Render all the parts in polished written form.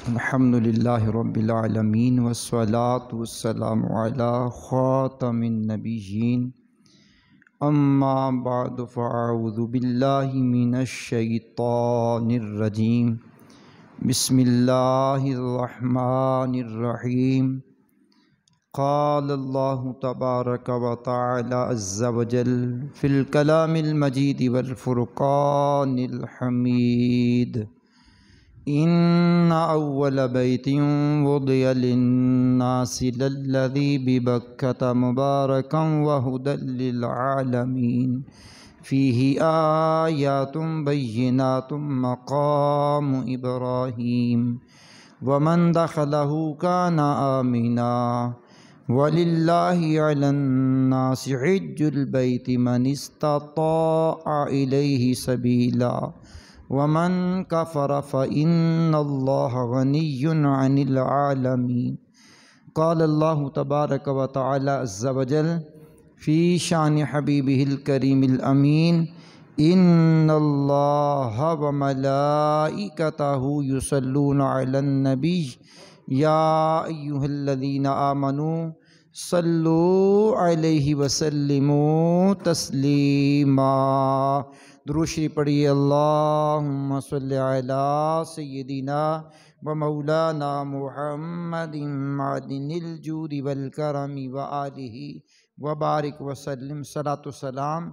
अल्हम्दुलिल्लाहि रब्बिल आलमीन वस्सलातु वस्सलामु अला ख़ातमिन नबिय्यीन अम्मा बअद फ़अऊज़ु बिल्लाहि मिनश शैतानिर रजीम बिस्मिल्लाहिर रहमानिर रहीम क़ालल्लाहु तबारक व तआला अज़्ज़ा व जल फ़िल कलामिल मजीद वल फ़ुरक़ानिल हमीद इन्ना अव्वल बैतिन वुदिअ लिन्नासि लल्लज़ी बिबक्कता मुबारकन व हुदल लिल आलमीन फ़ीहि आयातुम बय्यिनातुम मक़ामु इब्राहीम व मन दख़लहु काना आमिना वलिल्लाहि अलन्नासि हिज्जुल बैति मन इस्तताअ इलैहि सबीला वमन कफ़र फ़इन्नल्लाह गनिय्युन अनिल आलमीन क़ालल्लाहु तबारक व तआला अज़्ज़ा व जल फ़ी शान हबीबिहिल करीमिल अमीन इन्नल्लाह व मलाइकतहु युसल्लूना अलन नबी या अय्युहल्लज़ीना आमनू सल्लू अलैहि व सल्लिमू तस्लीमा। दुरूद शरीफ पढ़िए। अल्लाहुम्मा सल्लि अला सय्यिदिना व मौलाना मुहम्मदिन मादिनिल जूदि वल करमी व आलिहि व बारिक व सल्लिम। सलातो सलाम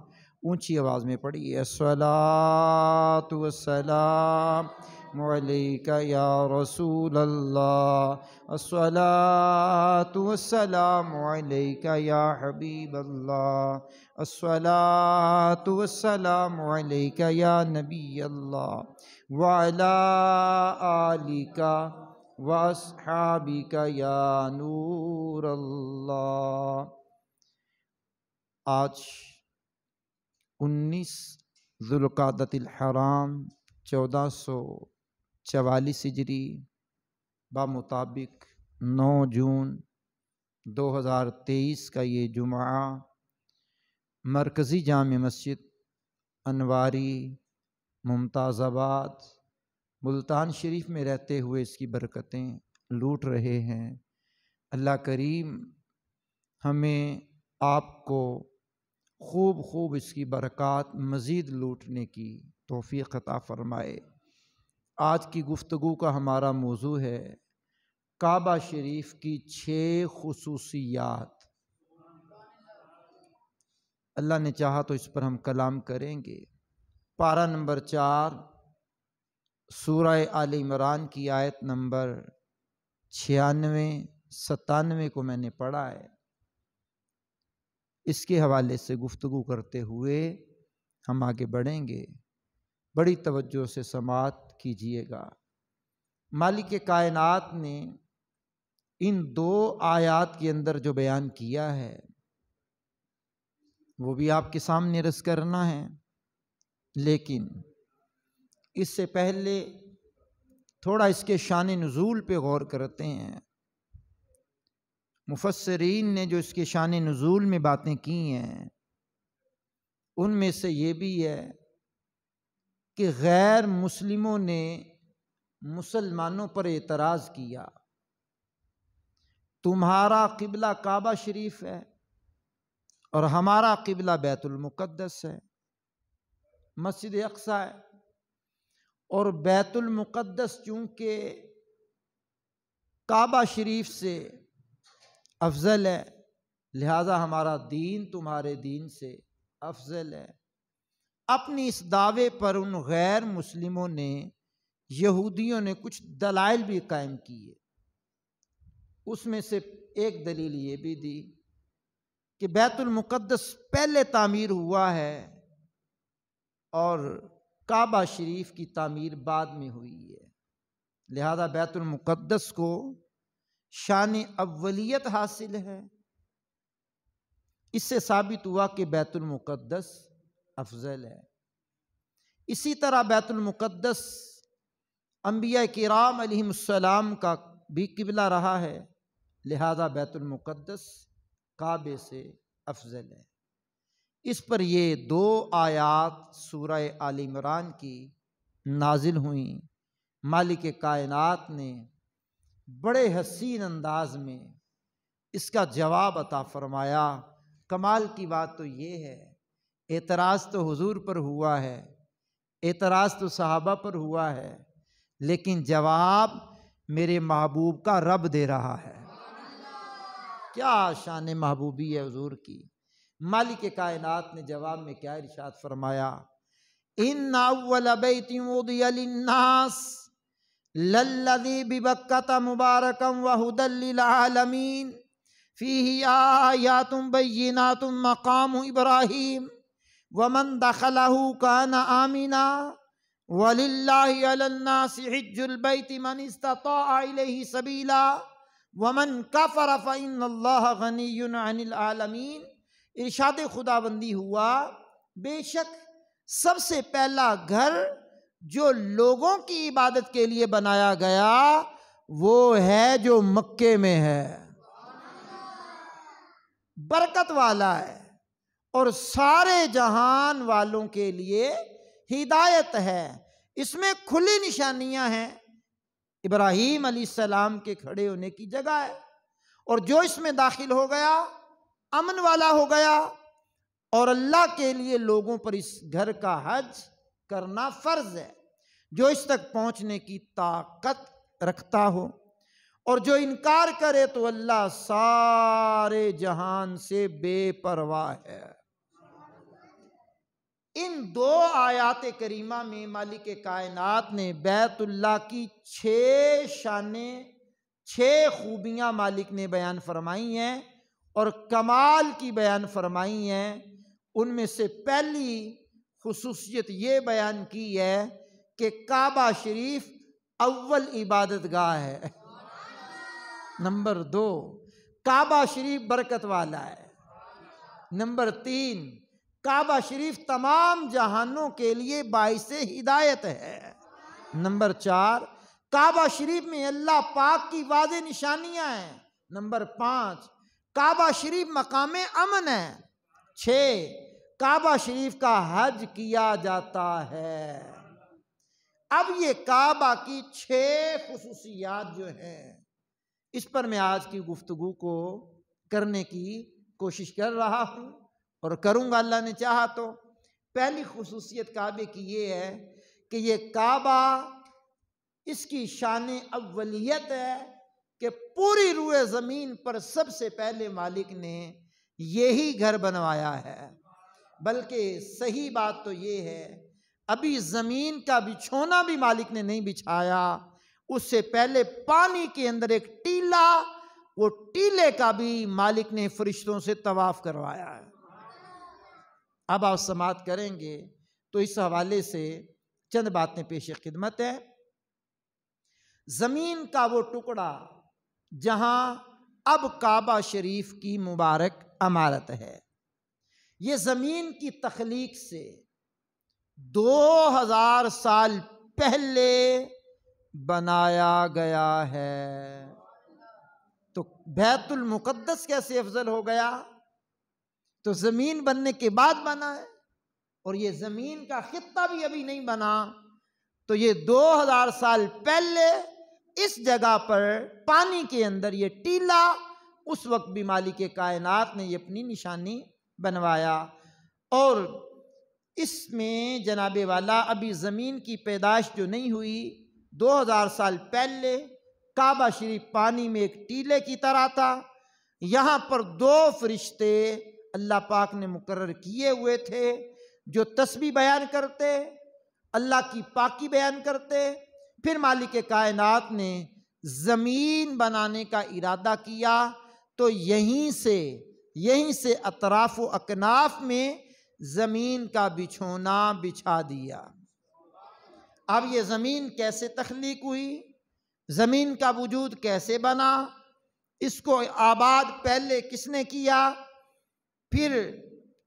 ऊंची आवाज़ में पढ़िए। अस्सलातु वस्सलामु अलैका या रसूल अल्लाह, अस्सलातु वस्सलामु अलैका या हबीब अल्लाह, अस्सलातु वस्सलामु अलैका या नबी अल्लाह व अला आलिका व अस्हाबिका या नूर अल्लाह। आज 19 ज़ुल्क़ादतिल हराम 1444 हिजरी बामुताबिक 9 जून 2023 का ये जुमा मरकज़ी जामे मस्जिद अनवारी मुमताज़ाबाद मुल्तान शरीफ में रहते हुए इसकी बरकतें लूट रहे हैं। अल्लाह करीम हमें आपको खूब खूब इसकी बरक़ात मज़ीद लूटने की तौफ़ीक़ अता फ़रमाए। आज की गुफ्तगू का हमारा मौजू है काबा शरीफ की 6 ख़ुसूसियात। अल्लाह ने चाहा तो इस पर हम कलाम करेंगे। पारा नंबर 4 सूरह आल इमरान की आयत नंबर 96-97 को मैंने पढ़ा है। इसके हवाले से गुफ्तगू करते हुए हम आगे बढ़ेंगे। बड़ी तवज्जो से समाअत कीजिएगा। मालिक कायनात ने इन 2 आयात के अंदर जो बयान किया है वो भी आपके सामने रस करना है, लेकिन इससे पहले थोड़ा इसके शान नुज़ूल पे गौर करते हैं। मुफस्सिरीन ने जो इसके शान नुज़ूल में बातें की हैं उनमें से ये भी है कि गैर मुस्लिमों ने मुसलमानों पर एतराज़ किया, तुम्हारा किबला काबा शरीफ है और हमारा किबला बैतुल मुक़द्दस है, मस्जिद अक़सा है, और बैतुल मुक़द्दस चूँकि काबा शरीफ से अफजल है लिहाजा हमारा दीन तुम्हारे दीन से अफजल है। अपनी इस दावे पर उन गैर मुस्लिमों ने, यहूदियों ने कुछ दलाइल भी कायम किए। उसमें से एक दलील ये भी दी कि बैतुल मुक़द्दस पहले तामीर हुआ है और काबा शरीफ की तामीर बाद में हुई है, लिहाजा बैतुल मुक़द्दस को शान अव्वलियत हासिल है। इससे साबित हुआ कि बैतुल मुक़द्दस अफजल है। इसी तरह बैतुल मुक़द्दस अंबिया किराम अलैहिमुस्सलाम का भी किबला रहा है, लिहाजा बैतुल मुक़द्दस काबे से अफजल है। इस पर ये 2 आयात सूरह आल इमरान की नाजिल हुई। मालिक कायनात ने बड़े हसीन अंदाज में इसका जवाब अता फरमाया। कमाल की बात तो ये है, एतराज़ तो हुजूर पर हुआ है, एतराज़ तो सहाबा पर हुआ है, लेकिन जवाब मेरे महबूब का रब दे रहा है। क्या शान महबूबी है हुजूर की। मालिक कायनात ने जवाब में क्या इरशाद फरमाया, इन्ना अव्वल बैतिन वुदिया लिन्नास लल्लज़ी बिबक्कता मुबारकम व हुदल लिल आलमीन फीही आयातुम बय्यिनातुम मक़ामु इब्राहीम वमन दखलहु काना आमिना वलिल्लाहि अलन्नासि हिज्जुल बैति मन इस्तताअ इलैहि सबीला वमन कफर फ़इन्नल्लाह गनिय्युन अनिल आलमीन। इरशाद खुदाबंदी हुआ, बेशक सबसे पहला घर जो लोगों की इबादत के लिए बनाया गया वो है जो मक्के में है, बरकत वाला है और सारे जहान वालों के लिए हिदायत है। इसमें खुली निशानियां हैं, इब्राहीम अलैहिस्सलाम के खड़े होने की जगह है, और जो इसमें दाखिल हो गया अमन वाला हो गया। और अल्लाह के लिए लोगों पर इस घर का हज करना फर्ज है, जो इस तक पहुंचने की ताकत रखता हो, और जो इनकार करे तो अल्लाह सारे जहान से बेपरवाह है। इन दो आयात करीमा में मालिक कायनात ने बैतुल्लाह की 6 शानें, 6 खूबियां मालिक ने बयान फरमाई हैं और कमाल की बयान फरमाई हैं। उनमें से पहली खुसूसियत ये बयान की है कि काबा शरीफ अव्वल इबादत गाह है। नंबर 2, काबा शरीफ बरकत वाला है। नंबर 3, काबा शरीफ तमाम जहानों के लिए बाइसे हिदायत है। नंबर 4, काबा शरीफ में अल्लाह पाक की वाज़े निशानियां हैं। नंबर 5, काबा शरीफ मकामे अमन है। 6, काबा शरीफ का हज किया जाता है। अब ये काबा की 6 खुसूसियात जो हैं, इस पर मैं आज की गुफ्तगू को करने की कोशिश कर रहा हूँ और करूँगा अल्लाह ने चाहा तो। पहली खुसूसियत काबे की ये है कि ये काबा, इसकी शान अव्वलियत है कि पूरी रूए ज़मीन पर सबसे पहले मालिक ने यही घर बनवाया है। बल्कि सही बात तो ये है, अभी ज़मीन का बिछोना भी मालिक ने नहीं बिछाया, उससे पहले पानी के अंदर एक टीला, वो टीले का भी मालिक ने फरिश्तों से तवाफ करवाया है। अब आप समाअत करेंगे तो इस हवाले से चंद बातें पेश खिदमत है। ज़मीन का वो टुकड़ा जहां अब काबा शरीफ की मुबारक इमारत है, ये ज़मीन की तख्लीक से 2000 साल पहले बनाया गया है। तो बैतुल मुक़द्दस कैसे अफजल हो गया? तो ज़मीन बनने के बाद बना है, और ये ज़मीन का खित्ता भी अभी नहीं बना। तो ये 2000 साल पहले इस जगह पर पानी के अंदर ये टीला, उस वक्त भी मालिक कायनात ने ये अपनी निशानी बनवाया। और इसमें जनाबे वाला अभी ज़मीन की पैदाइश जो नहीं हुई, 2000 साल पहले काबा शरीफ पानी में एक टीले की तरह था। यहाँ पर 2 फरिश्ते अल्लाह पाक ने मुकर्रर किए हुए थे जो तस्बीह बयान करते, अल्लाह की पाकी बयान करते। फिर मालिक कायनात ने ज़मीन बनाने का इरादा किया तो यहीं से अतराफ़ व अकनाफ में ज़मीन का बिछोना बिछा दिया। अब ये ज़मीन कैसे तख्लीक हुई, ज़मीन का वजूद कैसे बना, इसको आबाद पहले किसने किया, फिर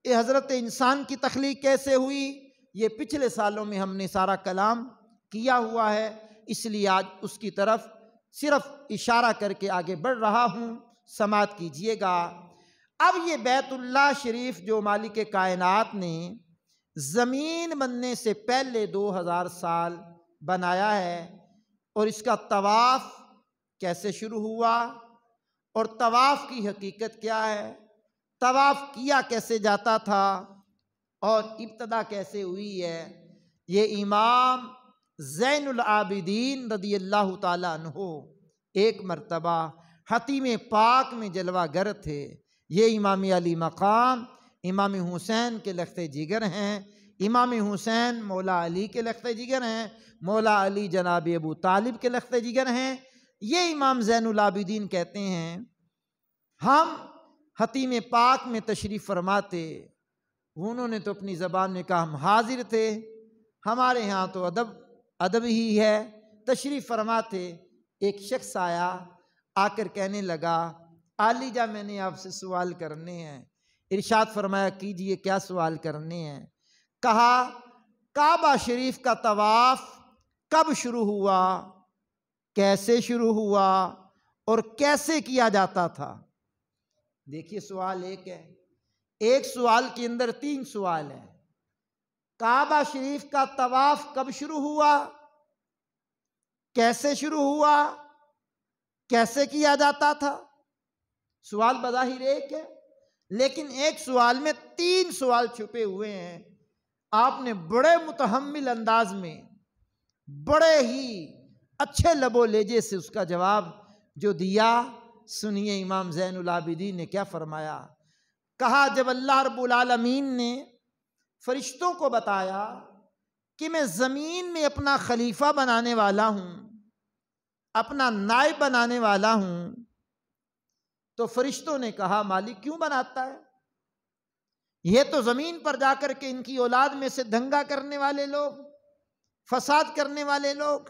ये हज़रत इंसान की तख्लीक कैसे हुई, ये पिछले सालों में हमने सारा कलाम किया हुआ है, इसलिए आज उसकी तरफ सिर्फ इशारा करके आगे बढ़ रहा हूँ, समाअत कीजिएगा। अब ये बैतुल्लाह शरीफ जो मालिक कायनात ने ज़मीन बनने से पहले 2000 साल बनाया है, और इसका तवाफ़ कैसे शुरू हुआ और तवाफ की हकीकत क्या है, तवाफ किया कैसे जाता था और इब्तदा कैसे हुई है, ये इमाम ज़ैनुल आबिदीन रदियल्लाहु ताला अन्हु एक मर्तबा हतीम पाक में जलवागर थे। ये इमाम अली मकाम इमाम हुसैन के लख्ते जिगर हैं। इमाम हुसैन मौला अली के लख्ते जिगर हैं, मौला अली जनाब अबू तालिब के लख्ते जिगर हैं। ये इमाम ज़ैनुल आबिदीन कहते हैं हम हतीम पाक में तशरीफ़ फरमाते, उन्होंने तो अपनी ज़बान में कहा हम हाजिर थे, हमारे यहाँ तो अदब ही है। तशरीफ़ फरमाते एक शख्स आया, आकर कहने लगा आलीजा मैंने आपसे सवाल करने हैं। इरशाद फरमाया कीजिए, क्या सवाल करने हैं। कहा काबा शरीफ का तवाफ कब शुरू हुआ, कैसे शुरू हुआ और कैसे किया जाता था। देखिए सवाल एक है, एक सवाल के अंदर 3 सवाल हैं। काबा शरीफ का तवाफ कब शुरू हुआ, कैसे शुरू हुआ, कैसे किया जाता था। सवाल बज़ाहिर एक है, लेकिन एक सवाल में 3 सवाल छुपे हुए हैं। आपने बड़े मुतहम्मिल अंदाज में, बड़े ही अच्छे लबो लेजे से उसका जवाब जो दिया, सुनिए इमाम ज़ैनुल आबिदीन ने क्या फरमाया। कहा जब अल्लाह रब्बुल आलमीन ने फरिश्तों को बताया कि मैं ज़मीन में अपना खलीफा बनाने वाला हूँ, अपना नायब बनाने वाला हूँ, तो फरिश्तों ने कहा मालिक क्यों बनाता है, ये तो ज़मीन पर जाकर के इनकी औलाद में से दंगा करने वाले लोग, फसाद करने वाले लोग,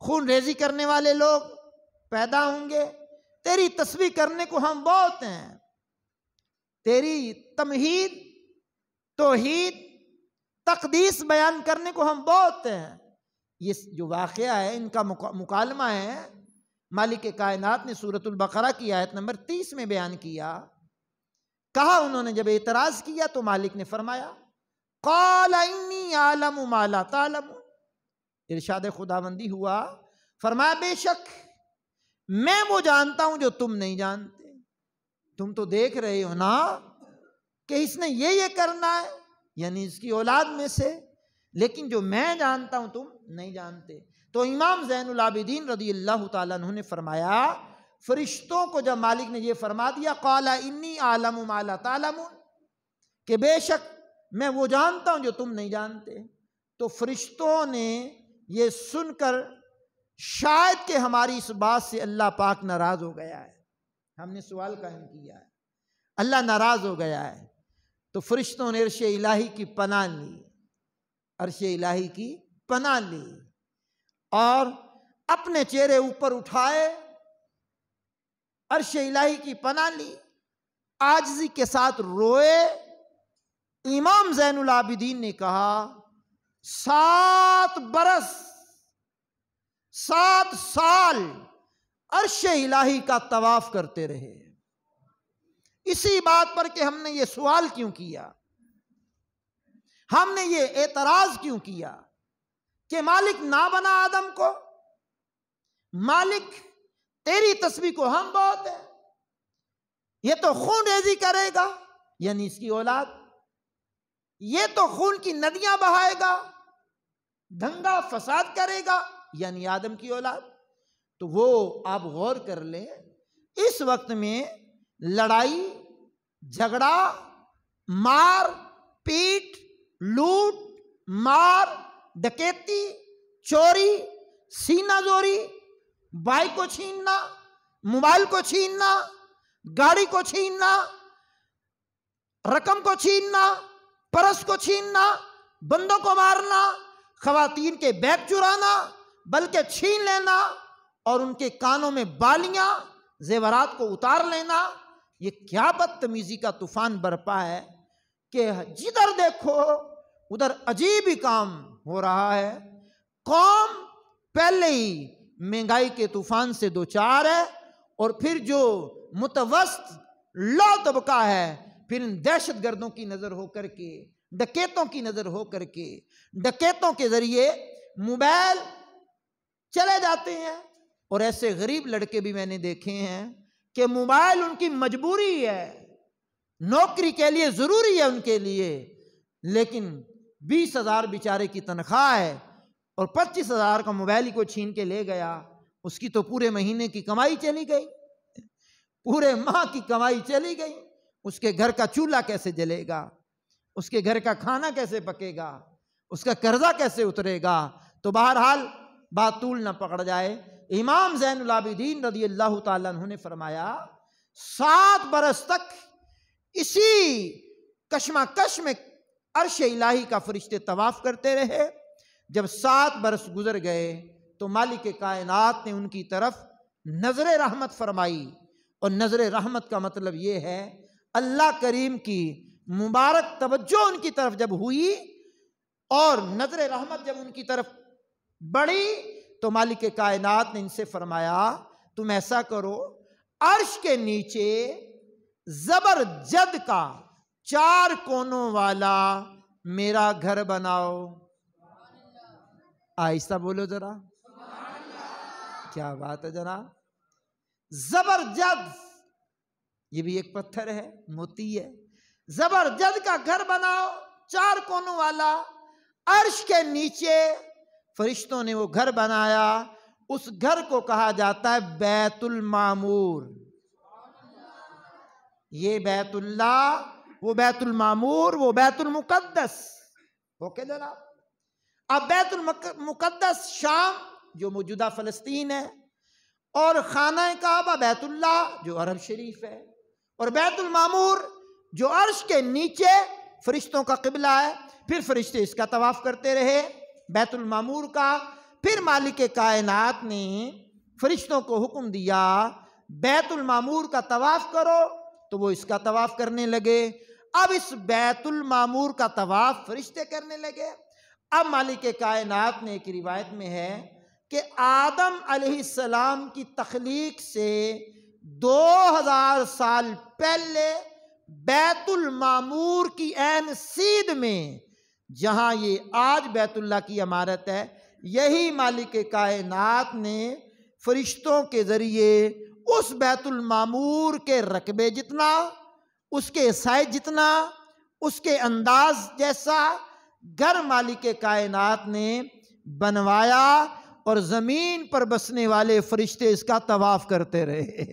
खून रेजी करने वाले लोग पैदा होंगे। तेरी तस्बीह करने को हम बहुत हैं, तेरी तमहीद तौहीद तकदीस बयान करने को हम बहुत हैं। ये जो वाक़या है इनका मुकालमा है, मालिक कायनात ने सूरतुल बकरा की आयत नंबर 30 में बयान किया। कहा उन्होंने जब एतराज़ किया तो मालिक ने फरमाया क़ाल इन्नी आलमु मा ला तालमून। इरशाद खुदाबंदी हुआ, फरमाया बेशक मैं वो जानता हूं जो तुम नहीं जानते। तुम तो देख रहे हो ना कि इसने ये करना है, यानी इसकी औलाद में से, लेकिन जो मैं जानता हूं तुम नहीं जानते। तो इमाम ज़ैनुल आबिदीन रदियल्लाहु ताला अन्हु ने फरमाया, फरिश्तों को जब मालिक ने ये फरमा दिया क़ाला इन्नी आलमु मा ला तालमून, कि बेशक मैं वो जानता हूं जो तुम नहीं जानते, तो फरिश्तों ने ये सुनकर शायद कि हमारी इस बात से अल्लाह पाक नाराज हो गया है, हमने सवाल कायम किया है, अल्लाह नाराज हो गया है। तो फरिश्तों ने अर्श इलाही की पनाह ली, अर्श इलाही की पनाह ली और अपने चेहरे ऊपर उठाए, अर्श इलाही की पनाह ली, आजिज़ी के साथ रोए। इमाम ज़ैनुल आबिदीन ने कहा 7 बरस 7 साल अर्श इलाही का तवाफ करते रहे। इसी बात पर कि हमने ये सवाल क्यों किया, हमने ये एतराज क्यों किया कि मालिक ना बना आदम को, मालिक तेरी तस्बीह को हम बहुत है, ये तो खून रेजी करेगा यानी इसकी औलाद, ये तो खून की नदियां बहाएगा, दंगा फसाद करेगा यानी आदम की औलाद। तो वो आप गौर कर लें, इस वक्त में लड़ाई झगड़ा, मार पीट, लूट मार, डकैती, चोरी, सीनाजोरी, बाइक को छीनना, मोबाइल को छीनना, गाड़ी को छीनना, रकम को छीनना, परस को छीनना, बंदों को मारना, खवातीन के बैग चुराना, बल्कि छीन लेना और उनके कानों में बालियां, जेवरात को उतार लेना। ये क्या बदतमीजी का तूफान बरपा है कि जिधर देखो उधर अजीब ही काम हो रहा है। कौम पहले ही महंगाई के तूफान से दो चार है और फिर जो मुतवस्त लो तबका है, फिर इन दहशतगर्दों की नजर होकर के, डकैतों की नजर होकर के, डकैतों के जरिए मोबाइल चले जाते हैं, और ऐसे गरीब लड़के भी मैंने देखे हैं कि मोबाइल उनकी मजबूरी है, नौकरी के लिए जरूरी है उनके लिए, लेकिन 20,000 बेचारे की तनख्वाह है और 25,000 का मोबाइल ही को छीन के ले गया, उसकी तो पूरे महीने की कमाई चली गई, पूरे माह की कमाई चली गई। उसके घर का चूल्हा कैसे जलेगा, उसके घर का खाना कैसे पकेगा, उसका कर्जा कैसे उतरेगा। तो बहरहाल बात तूल न पकड़ जाए, इमाम ज़ैनुल आबिदीन रज़ी अल्लाह ताला अन्हु ने फरमाया 7 बरस तक इसी कश्मकश में अर्श इलाही का फरिश्ते तवाफ करते रहे। जब 7 बरस गुजर गए तो मालिक कायनात ने उनकी तरफ नजर रहमत फरमाई, और नजर रहमत का मतलब यह है अल्लाह करीम की मुबारक तवज्जो उनकी तरफ जब हुई और नजर रहमत जब उनकी तरफ बढ़ी तो मालिक कायनात ने इनसे फरमाया तुम ऐसा करो, अर्श के नीचे जबरजद का 4 कोनों वाला मेरा घर बनाओ। आहिस्ता बोलो जरा, क्या बात है जनाब। जबरजद, ये भी एक पत्थर है, मोती है। जबरजद का घर बनाओ 4 कोनों वाला, अर्श के नीचे। फरिश्तों ने वो घर बनाया, उस घर को कहा जाता है बैतुल मामूर। ये बैतुल्लाह, वो बैतुल मामूर, वो बैतुल मुकद्दस। ओके जनाब। अब बैतुल मुकद्दस शाम जो मौजूदा फलस्तीन है, और खाना काबा बैतुल्लाह जो अरब शरीफ है, और बैतुल मामूर जो अर्श के नीचे फरिश्तों का किबला है। फिर फरिश्ते इसका तवाफ करते रहे बैतुल मामूर का। फिर मालिक कायनात ने फरिश्तों को हुक्म दिया बैतुल मामूर का तवाफ करो, तो वो इसका तवाफ करने लगे। अब इस बैतुल मामूर का तवाफ फरिश्ते करने लगे। अब मालिक कायनात ने, एक रिवायत में है कि आदम अलैहिस्सलाम की तख्लीक से 2000 साल पहले बैतुल मामूर की ऐन सीध में, जहां ये आज बैतुल्लाह की इमारत है, यही मालिक कायनात ने फरिश्तों के जरिए उस बैतुल मामूर के रकबे जितना, उसके साइज जितना, उसके अंदाज जैसा घर मालिक कायनात ने बनवाया, और जमीन पर बसने वाले फरिश्ते इसका तवाफ करते रहे।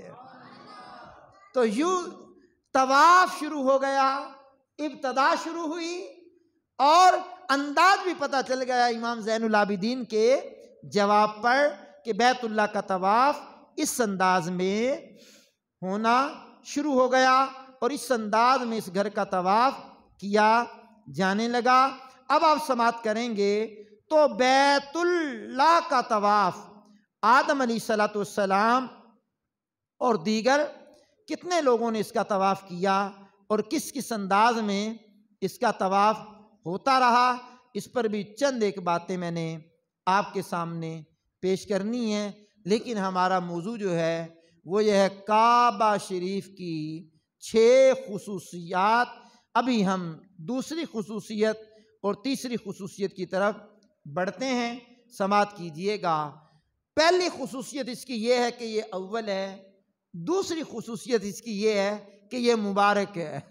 तो यूं तवाफ शुरू हो गया, इब्तदा शुरू हुई, और अंदाज भी पता चल गया इमाम ज़ैनुल आबिदीन के जवाब पर कि बैतुल्लाह का तवाफ इस अंदाज में होना शुरू हो गया, और इस अंदाज में इस घर का तवाफ किया जाने लगा। अब आप समाप्त करेंगे तो बैतुल्लाह का तवाफ आदम अलैहिस्सलाम और दीगर कितने लोगों ने इसका तवाफ किया, और किस किस अंदाज में इसका तवाफ होता रहा, इस पर भी चंद एक बातें मैंने आपके सामने पेश करनी है। लेकिन हमारा मौजू जो है वो यह है काबा शरीफ की 6 खुसूसियात। अभी हम दूसरी खुसूसियत और तीसरी खुसूसियत की तरफ बढ़ते हैं, समात कीजिएगा। पहली खुसूसियत इसकी ये है कि ये अव्वल है। दूसरी खुसूसियत इसकी ये है कि ये मुबारक है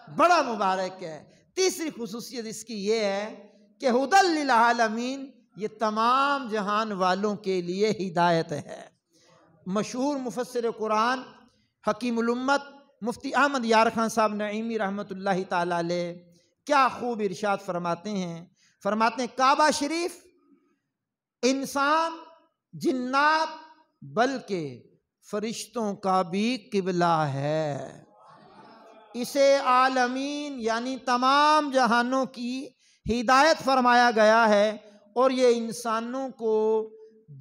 बड़ा मुबारक है। तीसरी खुसूसियत इसकी ये है कि हुदल लिल आलमीन, ये तमाम जहान वालों के लिए हिदायत है। मशहूर मुफस्सिर कुरान हकीमुल उम्मत मुफ्ती अहमद यार खान साहब नईमी रहमतुल्लाहि ताला अलैह क्या खूब इरशाद फरमाते हैं। काबा शरीफ इंसान, जिन्नात, बल्कि फरिश्तों का भी किबला है। इसे आलमीन यानी तमाम जहानों की हिदायत फरमाया गया है, और ये इंसानों को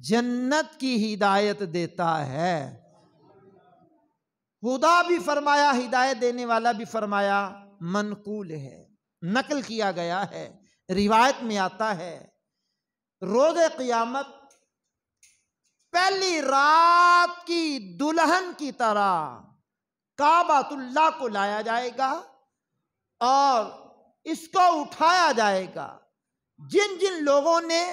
जन्नत की हिदायत देता है। खुदा भी फरमाया, हिदायत देने वाला भी फरमाया, मनकूल है, नकल किया गया है। रिवायत में आता है रोज़े क़यामत पहली रात की दुल्हन की तरह काबातुल्लाह को लाया जाएगा और इसको उठाया जाएगा। जिन जिन लोगों ने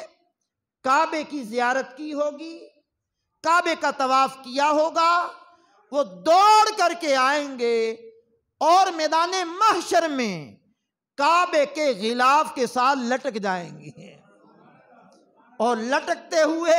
काबे की ज़ियारत की होगी, काबे का तवाफ किया होगा वो दौड़ करके आएंगे और मैदान महशर में काबे के गिलाफ के साथ लटक जाएंगे और लटकते हुए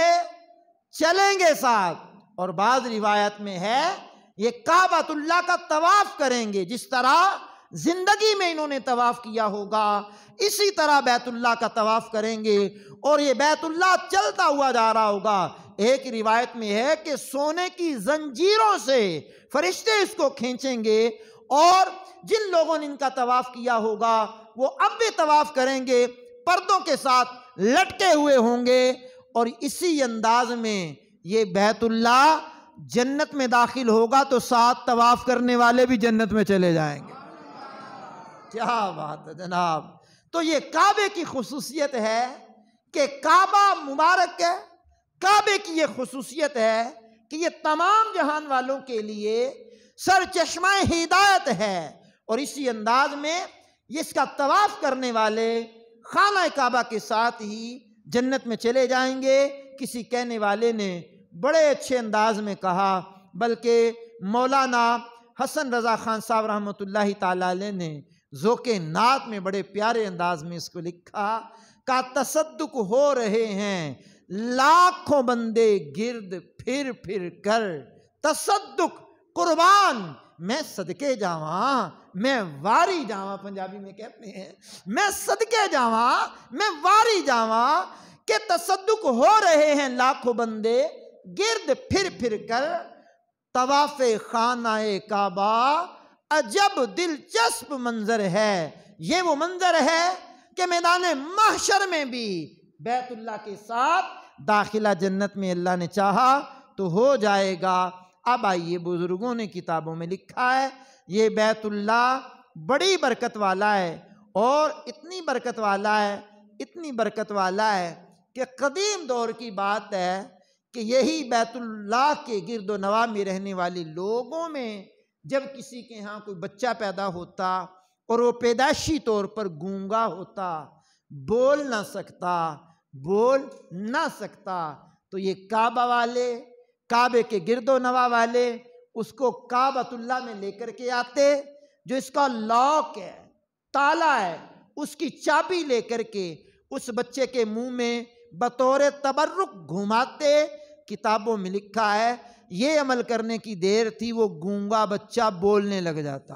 चलेंगे साथ। और बाद रिवायत में है ये काबातुल्लाह का तवाफ करेंगे, जिस तरह जिंदगी में इन्होंने तवाफ किया होगा इसी तरह बैतुल्लाह का तवाफ करेंगे और ये बैतुल्लाह चलता हुआ जा रहा होगा। एक रिवायत में है कि सोने की जंजीरों से फरिश्ते इसको खींचेंगे और जिन लोगों ने इनका तवाफ किया होगा वो अब भी तवाफ करेंगे, पर्दों के साथ लटके हुए होंगे और इसी अंदाज में ये बैतुल्लाह जन्नत में दाखिल होगा तो साथ तवाफ करने वाले भी जन्नत में चले जाएंगे। क्या बात है जनाब। तो ये काबे की खुसूसियत है कि काबा मुबारक है। काबे की ये खुसूसियत है कि ये तमाम जहान वालों के लिए सर चश्मा हिदायत है और इसी अंदाज में इसका तवाफ करने वाले खाना काबा के साथ ही जन्नत में चले जाएंगे। किसी कहने वाले ने बड़े अच्छे अंदाज में कहा, बल्कि मौलाना हसन रजा खान साहब रहमतुल्लाहि ताला अलैह ने ज़ोके नात में बड़े प्यारे अंदाज में इसको लिखा का तसद्दुक हो रहे हैं लाखों बंदे गिर्द फिर फिर कर, तसद्दुक कुर्बान मैं सदके जावा मैं वारी जावा, पंजाबी में कहते हैं मैं सदके जावा मैं वारी जावा के तसद्दुक हो रहे हैं लाखों बंदे गिर्द फिर फिर कर, तवाफ़े खानाए काबा अजब दिलचस्प मंजर है। ये वो मंजर है कि मैदान महशर में भी बैतुल्लाह के साथ दाखिला जन्नत में अल्लाह ने चाहा तो हो जाएगा। अब आइए, बुजुर्गों ने किताबों में लिखा है ये बैतुल्लाह बड़ी बरकत वाला है और इतनी बरकत वाला है, इतनी बरकत वाला है कि कदीम दौर की बात है कि यही बैतुल्लाह के गिरदो नवा में रहने वाले लोगों में जब किसी के यहाँ कोई बच्चा पैदा होता और वो पैदाइशी तौर पर गूंगा होता, बोल ना सकता, तो ये काबा वाले, काबे के गिरदो नवा वाले उसको काबतुल्लाह में लेकर के आते, जो इसका लॉक है, ताला है, उसकी चाबी लेकर के उस बच्चे के मुंह में बतौर तबर्रुक घुमाते। किताबों में लिखा है ये अमल करने की देर थी वो गूंगा बच्चा बोलने लग जाता।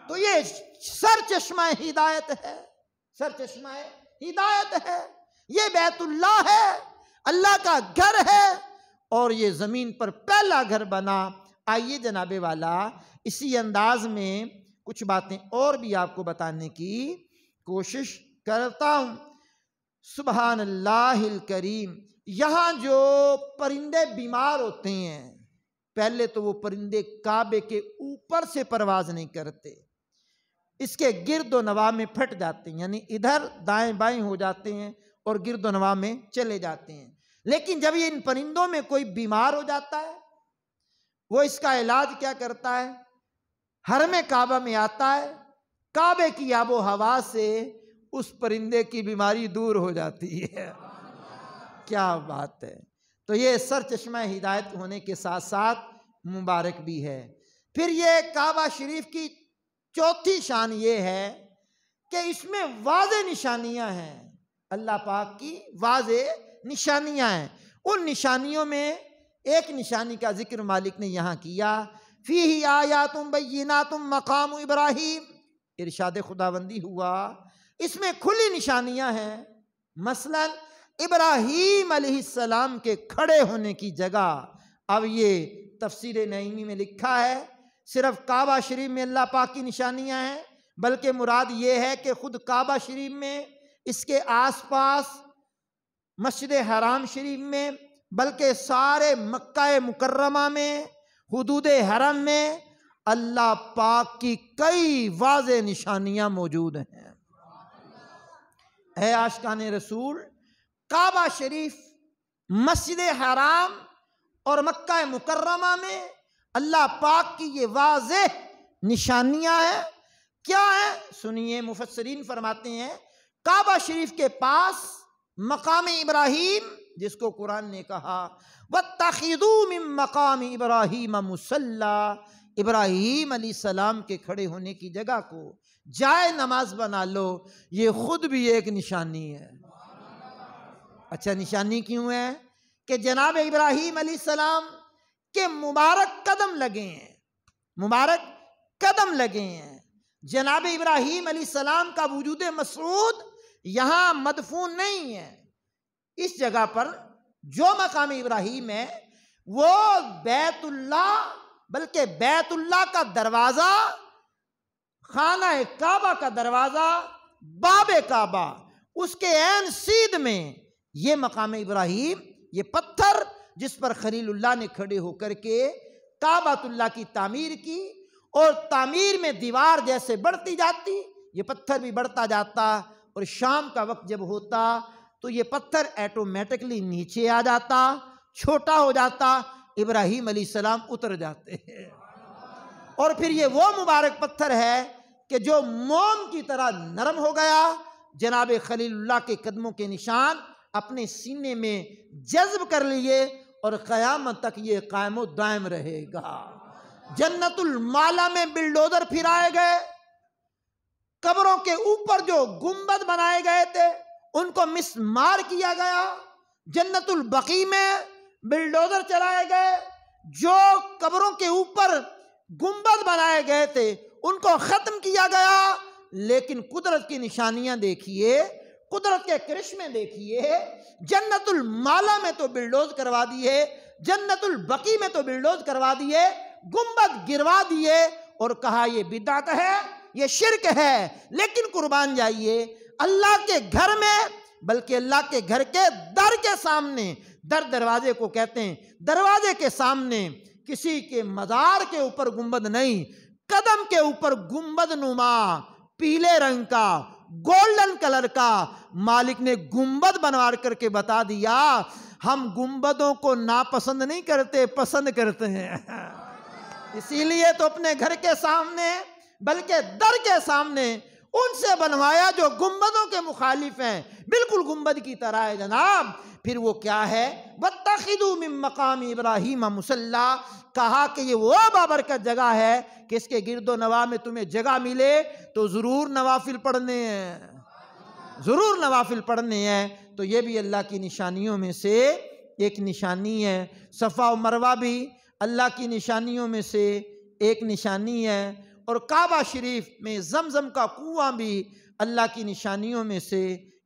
तो ये सर चश्मा हिदायत है, सर चश्मा हिदायत है। ये बैतुल्लाह है, अल्लाह का घर है और ये जमीन पर पहला घर बना। आइए जनाबे वाला, इसी अंदाज में कुछ बातें और भी आपको बताने की कोशिश करता हूं। सुबहान अल्लाहिल करीम। यहाँ जो परिंदे बीमार होते हैं, पहले तो वो परिंदे काबे के ऊपर से परवाज नहीं करते, इसके गिरदो नवा में फट जाते हैं, यानी इधर दाएं बाएं हो जाते हैं और गिरदो नवा में चले जाते हैं। लेकिन जब ये इन परिंदों में कोई बीमार हो जाता है, वो इसका इलाज क्या करता है, हरमे काबा में आता है, काबे की आबो हवा से उस परिंदे की बीमारी दूर हो जाती है। क्या बात है। तो ये सर चश्मा हिदायत होने के साथ साथ मुबारक भी है। फिर ये काबा शरीफ की चौथी शान ये है कि इसमें वाज़े निशानियां हैं, अल्लाह पाक की वाज़े निशानियां हैं। उन निशानियों में एक निशानी का जिक्र मालिक ने यहाँ किया, फीही आयातुम बय्यिनातुम मकाम इब्राहीम, इरशाद खुदाबंदी हुआ, इसमें खुली निशानियां हैं। मसलन इब्राहीम अलैहिस्सलाम के खड़े होने की जगह। अब ये तफसीर नईमी में लिखा है सिर्फ काबा शरीफ में अल्लाह पाक की निशानियां हैं, बल्कि मुराद ये है कि खुद काबा शरीफ में, इसके आसपास मस्जिद हराम शरीफ में, बल्कि सारे मक्का मुकर्रमा में, हुदूद हरम में अल्लाह पाक की कई वाज़े निशानियां मौजूद हैं। है आशिकाने रसूल, काबा शरीफ, मस्जिद हराम और मक्का मुकर्रमा में अल्लाह पाक की ये वाज़ेह निशानियां हैं। क्या है सुनिए, मुफस्सरीन फरमाते हैं काबा शरीफ के पास मकाम इब्राहीम जिसको कुरान ने कहा वत्तखिदू मिन मकाम इब्राहीम मुसल्ला, इब्राहीम अलैहिस्सलाम के खड़े होने की जगह को जाए नमाज बना लो, ये खुद भी एक निशानी है। अच्छा, निशानी क्यों है? कि जनाब इब्राहीम अलैहिस्सलाम के मुबारक कदम लगे हैं, मुबारक कदम लगे हैं। जनाब इब्राहीम अलैहिस्सलाम का वजूद मसऊद यहाँ मदफून नहीं है। इस जगह पर जो मकाम इब्राहीम है वो बैतुल्लाह, बल्कि बैतुल्लाह का दरवाजा, खाना काबा का दरवाजा, बाबे काबा, उसके ऐन सीध में ये मकाम इब्राहीम, ये पत्थर जिस पर खलीलुल्लाह ने खड़े होकर के काबातुल्लाह की तामीर की, और तामीर में दीवार जैसे बढ़ती जाती ये पत्थर भी बढ़ता जाता, और शाम का वक्त जब होता तो ये पत्थर ऑटोमेटिकली नीचे आ जाता, छोटा हो जाता, इब्राहीम अलैहिस्सलाम उतर जाते हैं। और फिर ये वो मुबारक पत्थर है कि जो मोम की तरह नरम हो गया, जनाब खलीलुल्लाह के कदमों के निशान अपने सीने में जज्ब कर लिए और क़यामत तक ये कायमो दायम रहेगा। जन्नतुल माला में बिल्डोजर फिराए गए, कब्रों के ऊपर जो गुंबद बनाए गए थे उनको मिसमार किया गया। जन्नतुल बकी में बिल्डोजर चलाए गए, जो कब्रों के ऊपर गुंबद बनाए गए थे उनको खत्म किया गया। लेकिन कुदरत की निशानियां देखिए, कुदरत के करिश्मे देखिए, जन्नतुल माला में तो बिल्डोज करवा दिए, जन्नतुल बकी में तो बिल्डोज करवा दिए, गुंबद गिरवा दिए और कहा ये बिदअत है, ये शिर्क है। लेकिन कुर्बान जाइए, अल्लाह के घर में, बल्कि अल्लाह के घर के दर के सामने, दर दरवाजे को कहते हैं, दरवाजे के सामने किसी के मजार के ऊपर गुंबद नहीं, कदम के ऊपर गुंबद नुमा पीले रंग का, गोल्डन कलर का मालिक ने गुंबद बनवा करके बता दिया, हम गुंबदों को नापसंद नहीं करते, पसंद करते हैं। इसीलिए तो अपने घर के सामने, बल्कि दर के सामने उनसे बनवाया जो गुंबदों के मुखालिफ हैं, बिल्कुल गुंबद की तरह है जनाब। फिर वो क्या है? वत्तखिदू मिन मकाम इब्राहीम मुसल्ला, कहा कि ये वो बाबरकत जगह है कि इसके गिरदो नवा में तुम्हें जगह मिले तो जरूर नवाफिल पढ़ने हैं, जरूर नवाफिल पढ़ने हैं। तो ये भी अल्लाह की निशानियों में से एक निशानी है। सफ़ा और मरवा भी अल्लाह की निशानियों में से एक निशानी है, और काबा शरीफ में जमजम का कुआं भी अल्लाह की निशानियों में से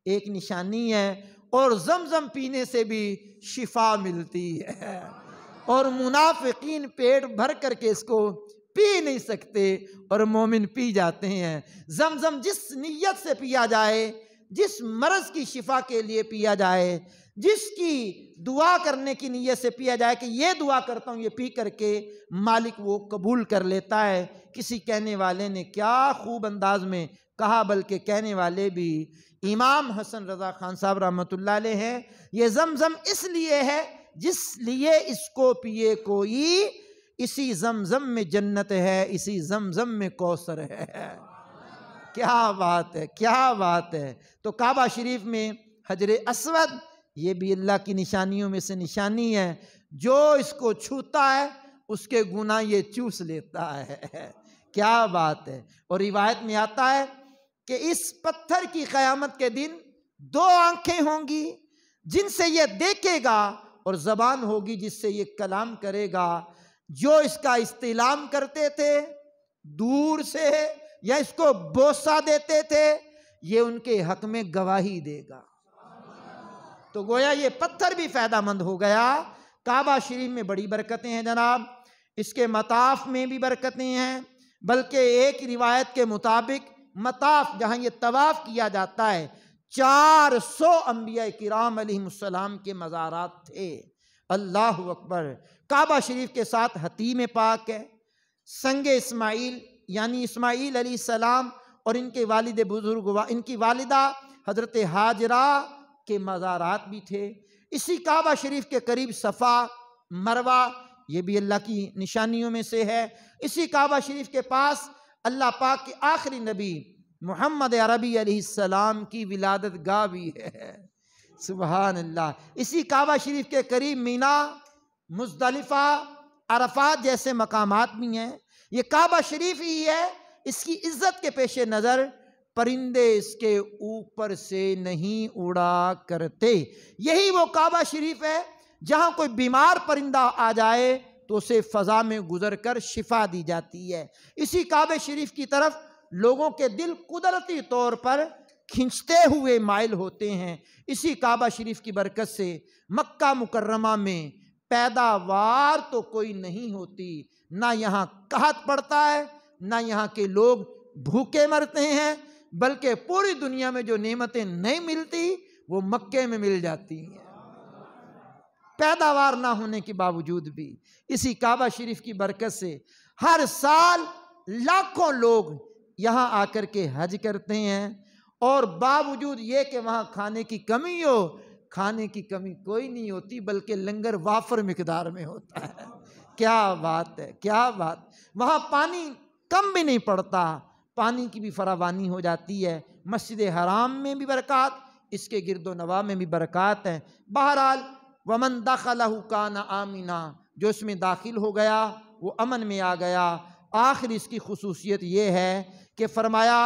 एक निशानी है। और जमजम पीने से भी शिफा मिलती है, और मुनाफिकीन पेट भर करके इसको पी नहीं सकते और मोमिन पी जाते हैं। जमजम जिस नीयत से पिया जाए, जिस मर्ज की शिफा के लिए पिया जाए, जिसकी दुआ करने की नीयत से पिया जाए कि ये दुआ करता हूँ, ये पी करके मालिक वो कबूल कर लेता है। किसी कहने वाले ने क्या खूब अंदाज में कहा, बल्कि कहने वाले भी इमाम हसन रजा खान साहब रहमतुल्लाह अलैह हैं, ये जमजम इसलिए है जिस लिए इसको पिए कोई, इसी जमजम में जन्नत है, इसी जमजम में कौसर है। क्या बात है, क्या बात है। तो काबा शरीफ में हजरे अस्वद, ये भी अल्लाह की निशानियों में से निशानी है। जो इसको छूता है उसके गुनाह ये चूस लेता है। क्या बात है। और रिवायत में आता है कि इस पत्थर की क़यामत के दिन दो आंखें होंगी जिनसे ये देखेगा, और ज़बान होगी जिससे ये कलाम करेगा। जो इसका इस्तिलाम करते थे दूर से या इसको बोसा देते थे, ये उनके हक में गवाही देगा। तो गोया ये पत्थर भी फ़ायदामंद हो गया। काबा शरीफ में बड़ी बरकतें हैं जनाब, इसके मताफ में भी बरकतें हैं। बल्कि एक रिवायत के मुताबिक मताफ जहाँ ये तवाफ़ किया जाता है, 400 अंबिया किराम अलैहिमुस्सलाम के मज़ारात थे। अल्लाह अकबर। काबा शरीफ के साथ हतीम पाक है, संग इस्माइल यानी इस्माइल अलैहिस्सलाम और इनके वालिद बुजुर्ग, इनकी वालिदा हज़रत हाजरा के मज़ारात भी थे। इसी काबा शरीफ के करीब सफ़ा मरवा, ये भी अल्लाह की निशानियों में से है। इसी काबा शरीफ के पास अल्लाह पाक के आखिरी नबी मोहम्मद अरबी अलैहिस्सलाम की विलादत गाह भी है। सुभान अल्लाह। इसी काबा शरीफ के करीब मीना, मुज़दलिफ़ा, अरफात जैसे मकामात भी हैं। ये काबा शरीफ ही है, इसकी इज्जत के पेश नज़र परिंदे इसके ऊपर से नहीं उड़ा करते। यही वो काबा शरीफ है जहाँ कोई बीमार परिंदा आ जाए तो उसे फ़ज़ा में गुजर कर शिफा दी जाती है। इसी काबे शरीफ की तरफ लोगों के दिल कुदरती तौर पर खींचते हुए माइल होते हैं। इसी काबा शरीफ की बरकत से मक्का मुकर्रमा में पैदावार तो कोई नहीं होती, ना यहाँ कहत पड़ता है, ना यहाँ के लोग भूखे मरते हैं, बल्कि पूरी दुनिया में जो नेमतें नहीं मिलती वो मक्के में मिल जाती हैं, पैदावार ना होने के बावजूद भी। इसी काबा शरीफ की बरकत से हर साल लाखों लोग यहाँ आकर के हज करते हैं, और बावजूद ये कि वहाँ खाने की कमी हो, खाने की कमी कोई नहीं होती, बल्कि लंगर वाफर मिकदार में होता है। क्या बात है, क्या बात। वहाँ पानी कम भी नहीं पड़ता, पानी की भी फरावानी हो जाती है। मस्जिद हराम में भी बरक़ात, इसके गिरदो नवा में भी बरक़ात है। बहरहाल वमन दखलहु काना आमिना, जो इसमें दाखिल हो गया वो अमन में आ गया। आखिर इसकी खुसूसियत ये है कि फरमाया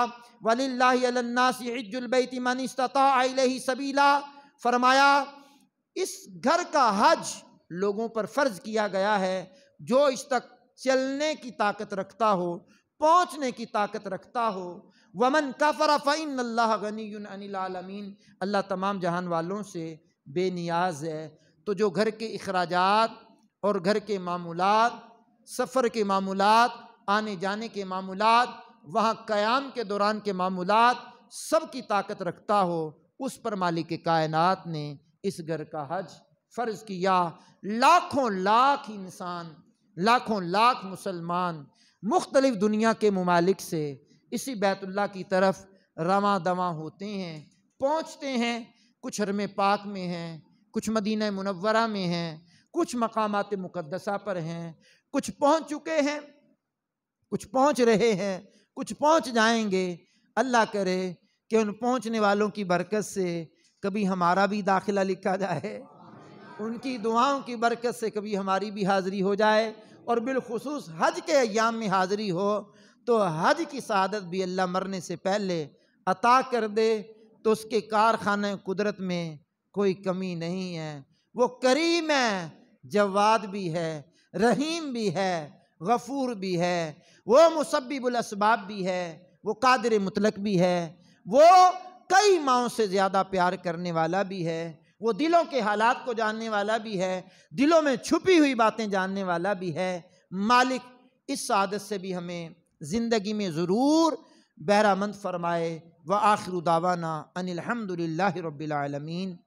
वलिल्लाहि अलन्नासि हिज्जुल बैति मन इस्तताअ इलैहि सबीला, फरमाया इस घर का हज लोगों पर फ़र्ज किया गया है जो इस तक चलने की ताकत रखता हो, पहुँचने की ताकत रखता हो। वमन कफ़र फ़इन्नल्लाह गनियुन अनिल आलमीन, अल्लाह तमाम जहान वालों से बेनियाज है। तो जो घर के अखराजात और घर के मामूलात, सफ़र के मामूलात, आने जाने के मामूलात, वहाँ क़याम के दौरान के मामूलात, सब की ताकत रखता हो, उस पर मालिक कायनात ने इस घर का हज फ़र्ज़ किया। लाखों लाख इंसान, लाखों लाख मुसलमान मुख्तलिफ़ दुनिया के ममालिक से इसी बैतुल्लाह की तरफ रवां दवां होते हैं, पहुँचते हैं। कुछ हरम पाक में हैं, कुछ मदीना मुनव्वरा में हैं, कुछ मकामात मुक़द्दसा पर हैं, कुछ पहुँच चुके हैं, कुछ पहुँच रहे हैं, कुछ पहुँच जाएंगे। अल्लाह करे कि उन पहुँचने वालों की बरकत से कभी हमारा भी दाखिला लिखा जाए, उनकी दुआओं की बरकत से कभी हमारी भी हाज़िरी हो जाए, और बिलखुसूस हज के अय्याम में हाज़िरी हो तो हज की सआदत भी अल्लाह मरने से पहले अता कर दे। तो उसके कारखाने कुदरत में कोई कमी नहीं है। वो करीम है, जवाद भी है, रहीम भी है, गफूर भी है, वो मुसब्बिबुल असबाब भी है, वो कादिर मुतलक भी है, वो कई माओं से ज़्यादा प्यार करने वाला भी है, वो दिलों के हालात को जानने वाला भी है, दिलों में छुपी हुई बातें जानने वाला भी है। मालिक इस सादत से भी हमें ज़िंदगी में ज़रूर बहरामंद फरमाए। व आखिरु दावाना अनिल हम्दुलिल्लाहि रब्बिल आलमीन।